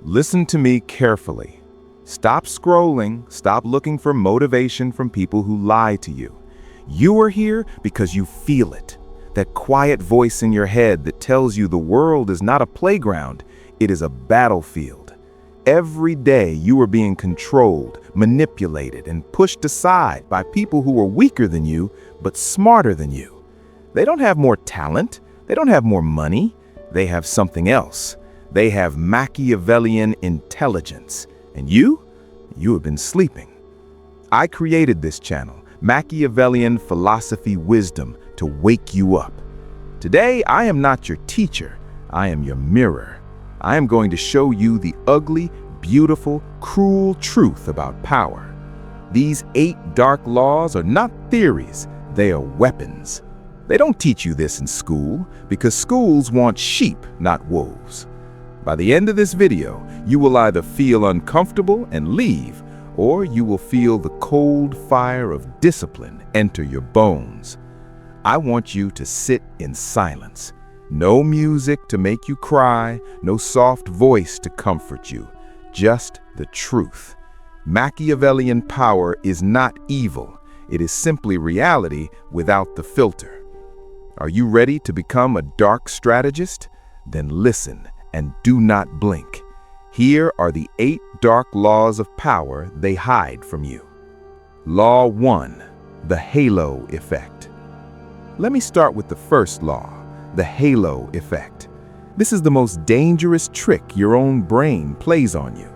Listen to me carefully. Stop scrolling, stop looking for motivation from people who lie to you. You are here because you feel it. That quiet voice in your head that tells you the world is not a playground, it is a battlefield. Every day you are being controlled, manipulated, and pushed aside by people who are weaker than you, but smarter than you. They don't have more talent, they don't have more money, they have something else. They have Machiavellian intelligence. And you have been sleeping. I created this channel, Machiavellian Philosophy Wisdom, to wake you up. Today, I am not your teacher, I am your mirror. I am going to show you the ugly, beautiful, cruel truth about power. These 8 dark laws are not theories, they are weapons. They don't teach you this in school, because schools want sheep, not wolves. By the end of this video, you will either feel uncomfortable and leave, or you will feel the cold fire of discipline enter your bones. I want you to sit in silence. No music to make you cry, no soft voice to comfort you, just the truth. Machiavellian power is not evil, it is simply reality without the filter. Are you ready to become a dark strategist? Then listen and do not blink. Here are the 8 dark laws of power they hide from you. Law 1, the halo effect. Let me start with the first law, the halo effect. This is the most dangerous trick your own brain plays on you.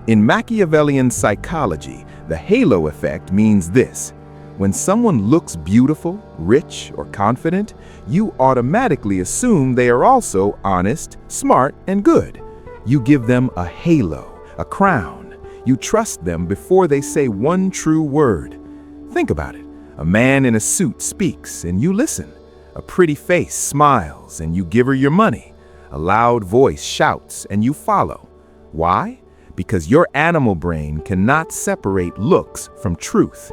In Machiavellian psychology, the halo effect means this. When someone looks beautiful, rich, or confident, you automatically assume they are also honest, smart, and good. You give them a halo, a crown. You trust them before they say one true word. Think about it. A man in a suit speaks and you listen. A pretty face smiles and you give her your money. A loud voice shouts and you follow. Why? Because your animal brain cannot separate looks from truth.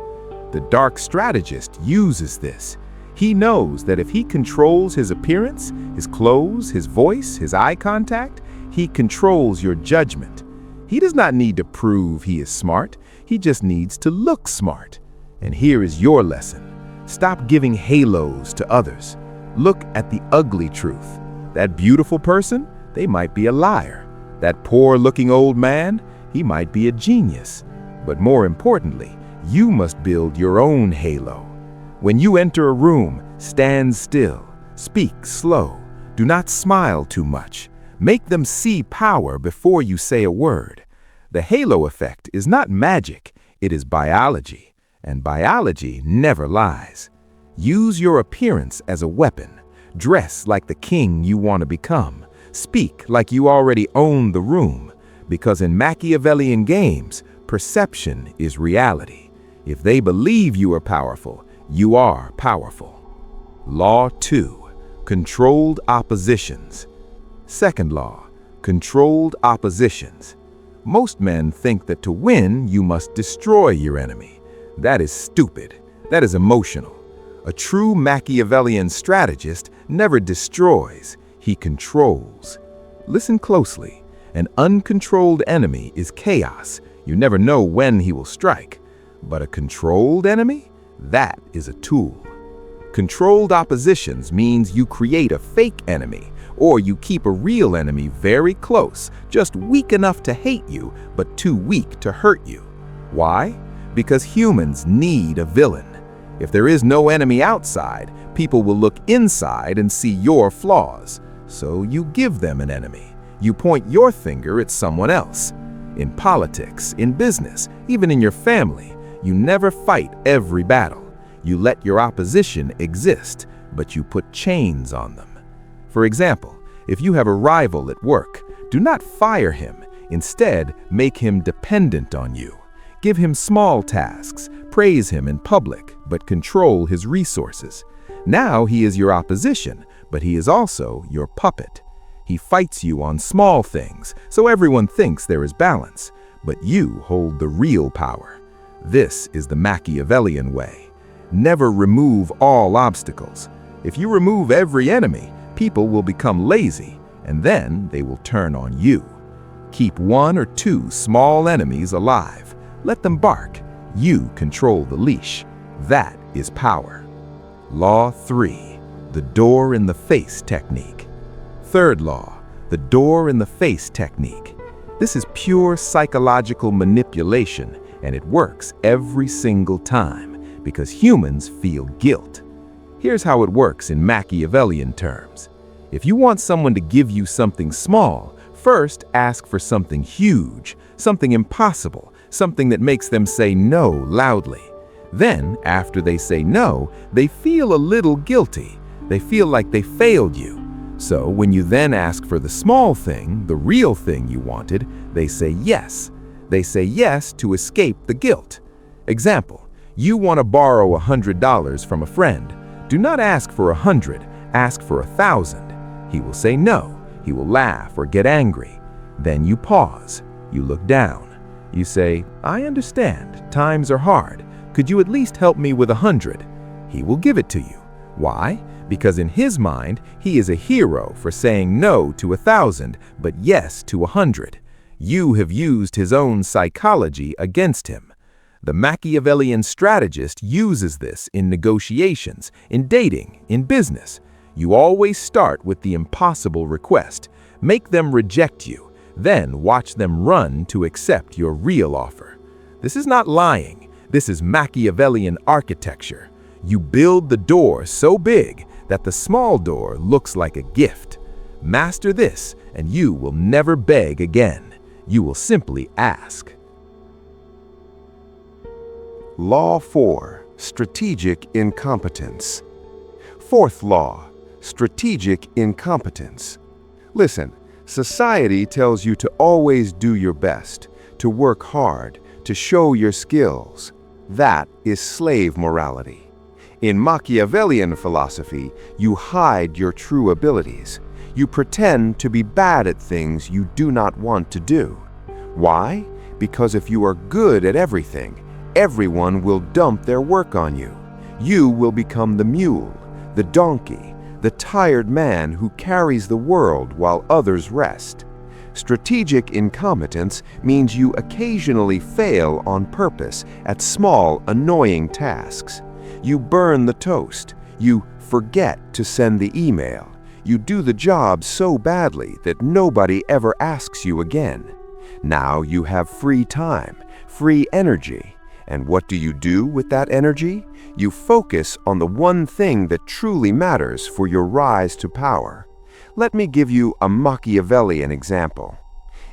The dark strategist uses this. He knows that if he controls his appearance, his clothes, his voice, his eye contact, he controls your judgment. He does not need to prove he is smart. He just needs to look smart. And here is your lesson. Stop giving halos to others. Look at the ugly truth. That beautiful person, they might be a liar. That poor-looking old man, he might be a genius. But more importantly, you must build your own halo. When you enter a room, stand still, speak slow, do not smile too much. Make them see power before you say a word. The halo effect is not magic, it is biology, and biology never lies. Use your appearance as a weapon. Dress like the king you want to become. Speak like you already own the room, because in Machiavellian games, perception is reality. If they believe you are powerful, you are powerful. Law 2, controlled oppositions. Second law, controlled oppositions. Most men think that to win, you must destroy your enemy. That is stupid. That is emotional. A true Machiavellian strategist never destroys, he controls. Listen closely. An uncontrolled enemy is chaos. You never know when he will strike. But a controlled enemy? That is a tool. Controlled oppositions means you create a fake enemy, or you keep a real enemy very close, just weak enough to hate you, but too weak to hurt you. Why? Because humans need a villain. If there is no enemy outside, people will look inside and see your flaws. So you give them an enemy. You point your finger at someone else. In politics, in business, even in your family, you never fight every battle. You let your opposition exist, but you put chains on them. For example, if you have a rival at work, do not fire him. Instead, make him dependent on you. Give him small tasks, praise him in public, but control his resources. Now he is your opposition, but he is also your puppet. He fights you on small things, so everyone thinks there is balance, but you hold the real power. This is the Machiavellian way. Never remove all obstacles. If you remove every enemy, people will become lazy, and then they will turn on you. Keep one or two small enemies alive. Let them bark. You control the leash. That is power. Law 3. The door in the face technique. Third law, the door in the face technique. This is pure psychological manipulation, and it works every single time because humans feel guilt. Here's how it works in Machiavellian terms. If you want someone to give you something small, first ask for something huge, something impossible, something that makes them say no loudly. Then, after they say no, they feel a little guilty. They feel like they failed you. So when you then ask for the small thing, the real thing you wanted, they say yes. They say yes to escape the guilt. Example, you want to borrow $100 from a friend. Do not ask for 100, ask for 1,000. He will say no. He will laugh or get angry. Then you pause. You look down. You say, I understand, times are hard. Could you at least help me with 100? He will give it to you. Why? Because in his mind, he is a hero for saying no to 1,000, but yes to 100. You have used his own psychology against him. The Machiavellian strategist uses this in negotiations, in dating, in business. You always start with the impossible request. Make them reject you, then watch them run to accept your real offer. This is not lying. This is Machiavellian architecture. You build the door so big that the small door looks like a gift. Master this, and you will never beg again. You will simply ask. Law 4. Strategic Incompetence. Fourth law. Strategic Incompetence. Listen, society tells you to always do your best, to work hard, to show your skills. That is slave morality. In Machiavellian philosophy, you hide your true abilities. You pretend to be bad at things you do not want to do. Why? Because if you are good at everything, everyone will dump their work on you. You will become the mule, the donkey, the tired man who carries the world while others rest. Strategic incompetence means you occasionally fail on purpose at small, annoying tasks. You burn the toast. You forget to send the email. You do the job so badly that nobody ever asks you again. Now you have free time, free energy. And what do you do with that energy? You focus on the one thing that truly matters for your rise to power. Let me give you a Machiavellian example.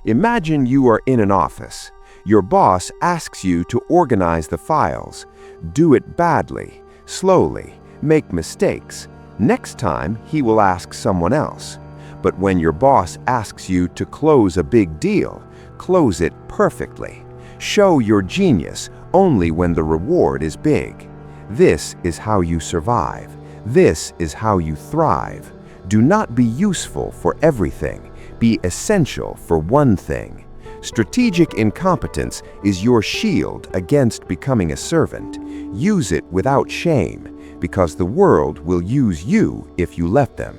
Imagine you are in an office. Your boss asks you to organize the files. Do it badly, slowly, make mistakes. Next time, he will ask someone else. But when your boss asks you to close a big deal, close it perfectly. Show your genius only when the reward is big. This is how you survive. This is how you thrive. Do not be useful for everything. Be essential for one thing. Strategic incompetence is your shield against becoming a servant. Use it without shame, because the world will use you if you let them.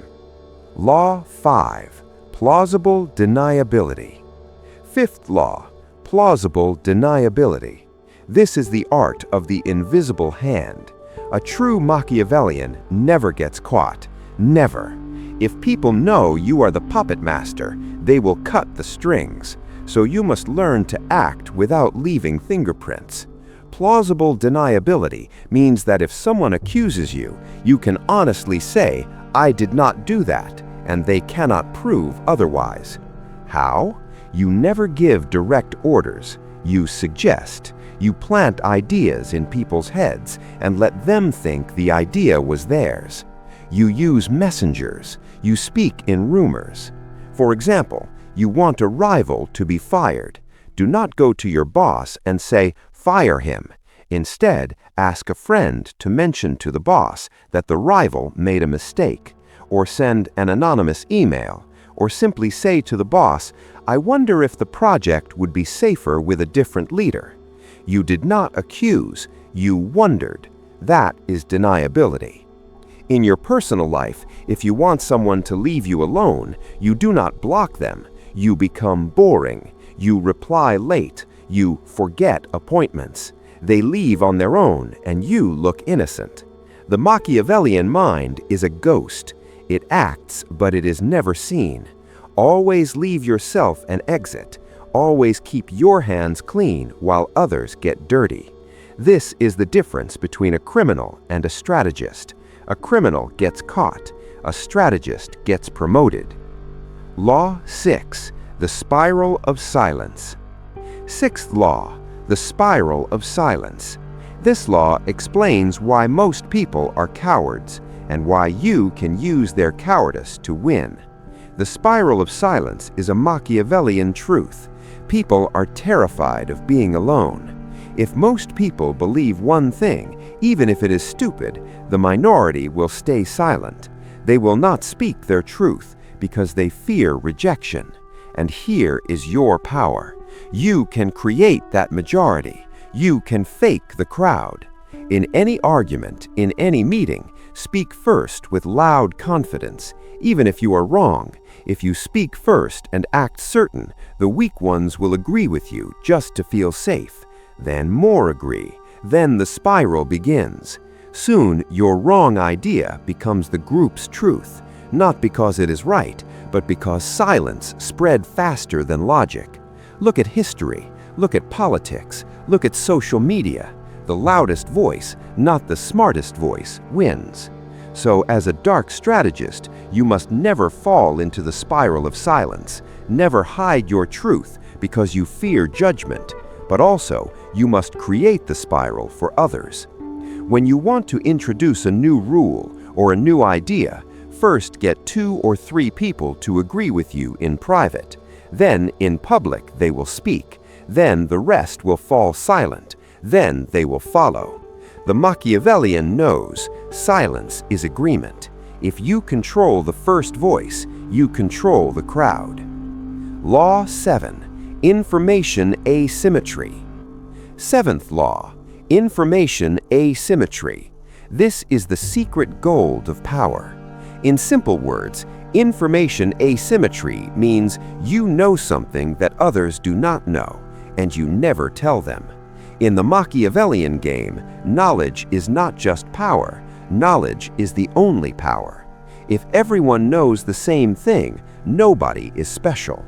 Law 5. Plausible Deniability. Fifth law. Plausible deniability. This is the art of the invisible hand. A true Machiavellian never gets caught. Never. If people know you are the puppet master, they will cut the strings. So you must learn to act without leaving fingerprints. Plausible deniability means that if someone accuses you, you can honestly say, I did not do that, and they cannot prove otherwise. How? You never give direct orders. You suggest. You plant ideas in people's heads and let them think the idea was theirs. You use messengers. You speak in rumors. For example, you want a rival to be fired. Do not go to your boss and say, fire him. Instead, ask a friend to mention to the boss that the rival made a mistake, or send an anonymous email, or simply say to the boss, I wonder if the project would be safer with a different leader. You did not accuse, you wondered. That is deniability. In your personal life, if you want someone to leave you alone, you do not block them. You become boring. You reply late. You forget appointments. They leave on their own, and you look innocent. The Machiavellian mind is a ghost. It acts, but it is never seen. Always leave yourself an exit. Always keep your hands clean while others get dirty. This is the difference between a criminal and a strategist. A criminal gets caught. A strategist gets promoted. Law 6. The Spiral of Silence. Sixth law, the Spiral of Silence. This law explains why most people are cowards and why you can use their cowardice to win. The spiral of silence is a Machiavellian truth. People are terrified of being alone. If most people believe one thing, even if it is stupid, the minority will stay silent. They will not speak their truth because they fear rejection. And here is your power. You can create that majority. You can fake the crowd. In any argument, in any meeting, speak first with loud confidence. Even if you are wrong, if you speak first and act certain, the weak ones will agree with you just to feel safe. Then more agree. Then the spiral begins. Soon, your wrong idea becomes the group's truth, not because it is right, but because silence spread faster than logic. Look at history. Look at politics. Look at social media. The loudest voice, not the smartest voice, wins. So as a dark strategist, you must never fall into the spiral of silence. Never hide your truth because you fear judgment. But also, you must create the spiral for others. When you want to introduce a new rule or a new idea, first get 2 or 3 people to agree with you in private. Then, in public, they will speak. Then the rest will fall silent. Then they will follow. The Machiavellian knows silence is agreement. If you control the first voice, you control the crowd. Law 7. Information asymmetry. Seventh law. Information asymmetry. This is the secret gold of power. In simple words, information asymmetry means you know something that others do not know, and you never tell them. In the Machiavellian game, knowledge is not just power. Knowledge is the only power. If everyone knows the same thing, nobody is special.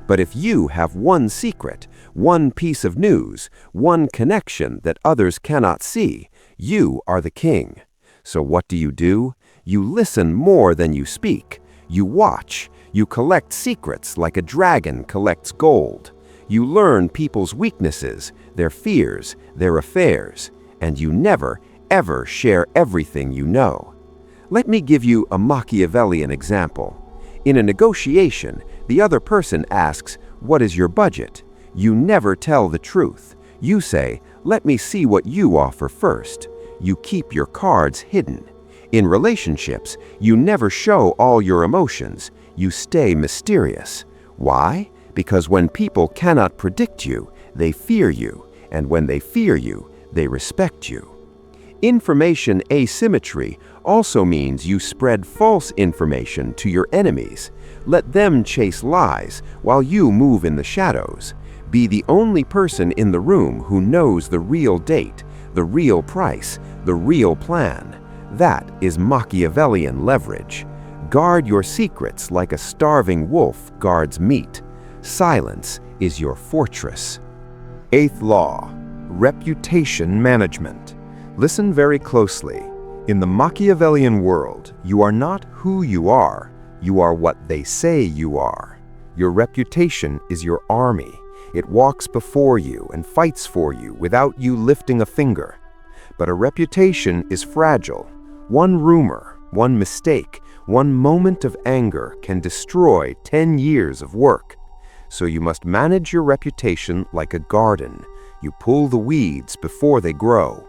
But if you have one secret, one piece of news, one connection that others cannot see, you are the king. So what do? You listen more than you speak. You watch. You collect secrets like a dragon collects gold. You learn people's weaknesses, their fears, their affairs, and you never, ever share everything you know. Let me give you a Machiavellian example. In a negotiation, the other person asks, "What is your budget?" You never tell the truth. You say, "Let me see what you offer first." You keep your cards hidden. In relationships, you never show all your emotions. You stay mysterious. Why? Because when people cannot predict you, they fear you, and when they fear you, they respect you. Information asymmetry also means you spread false information to your enemies. Let them chase lies while you move in the shadows. Be the only person in the room who knows the real date, the real price, the real plan. That is Machiavellian leverage. Guard your secrets like a starving wolf guards meat. Silence is your fortress. Eighth law, reputation management. Listen very closely. In the Machiavellian world, you are not who you are what they say you are. Your reputation is your army. It walks before you and fights for you without you lifting a finger. But a reputation is fragile. One rumor, one mistake, one moment of anger can destroy 10 years of work. So you must manage your reputation like a garden. You pull the weeds before they grow.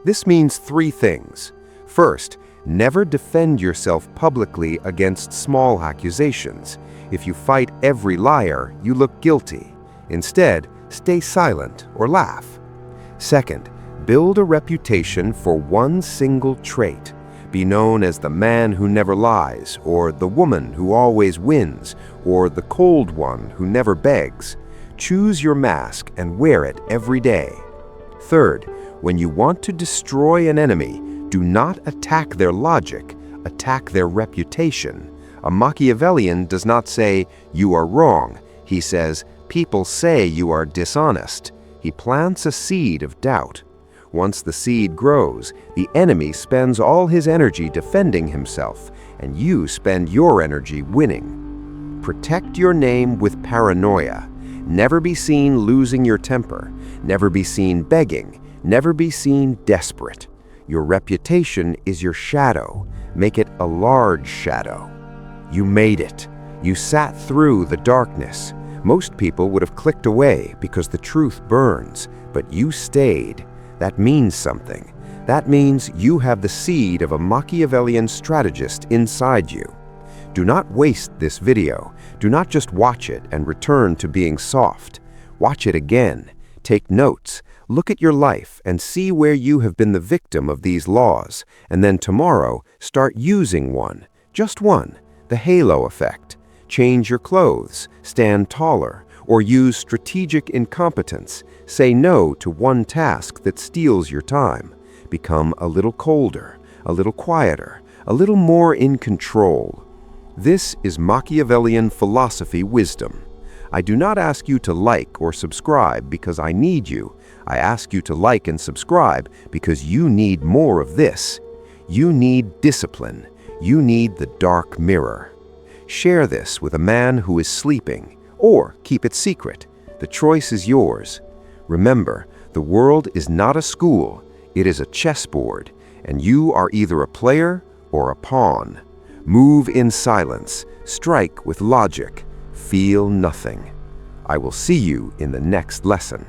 This means 3 things. First, never defend yourself publicly against small accusations. If you fight every liar, you look guilty. Instead, stay silent or laugh. Second, build a reputation for one single trait. Be known as the man who never lies, or the woman who always wins, or the cold one who never begs. Choose your mask and wear it every day. Third, when you want to destroy an enemy, do not attack their logic, attack their reputation. A Machiavellian does not say, "You are wrong." He says, "People say you are dishonest." He plants a seed of doubt. Once the seed grows, the enemy spends all his energy defending himself, and you spend your energy winning. Protect your name with paranoia. Never be seen losing your temper. Never be seen begging. Never be seen desperate. Your reputation is your shadow. Make it a large shadow. You made it. You sat through the darkness. Most people would have clicked away because the truth burns, but you stayed. That means something. That means you have the seed of a Machiavellian strategist inside you. Do not waste this video. Do not just watch it and return to being soft. Watch it again. Take notes. Look at your life and see where you have been the victim of these laws. And then tomorrow, start using one. Just one. The halo effect. Change your clothes. Stand taller. Or use strategic incompetence. Say no to one task that steals your time. Become a little colder, a little quieter, a little more in control. This is Machiavellian philosophy wisdom. I do not ask you to like or subscribe because I need you. I ask you to like and subscribe because you need more of this. You need discipline. You need the dark mirror. Share this with a man who is sleeping, or keep it secret. The choice is yours. Remember, the world is not a school, it is a chessboard, and you are either a player or a pawn. Move in silence, strike with logic, feel nothing. I will see you in the next lesson.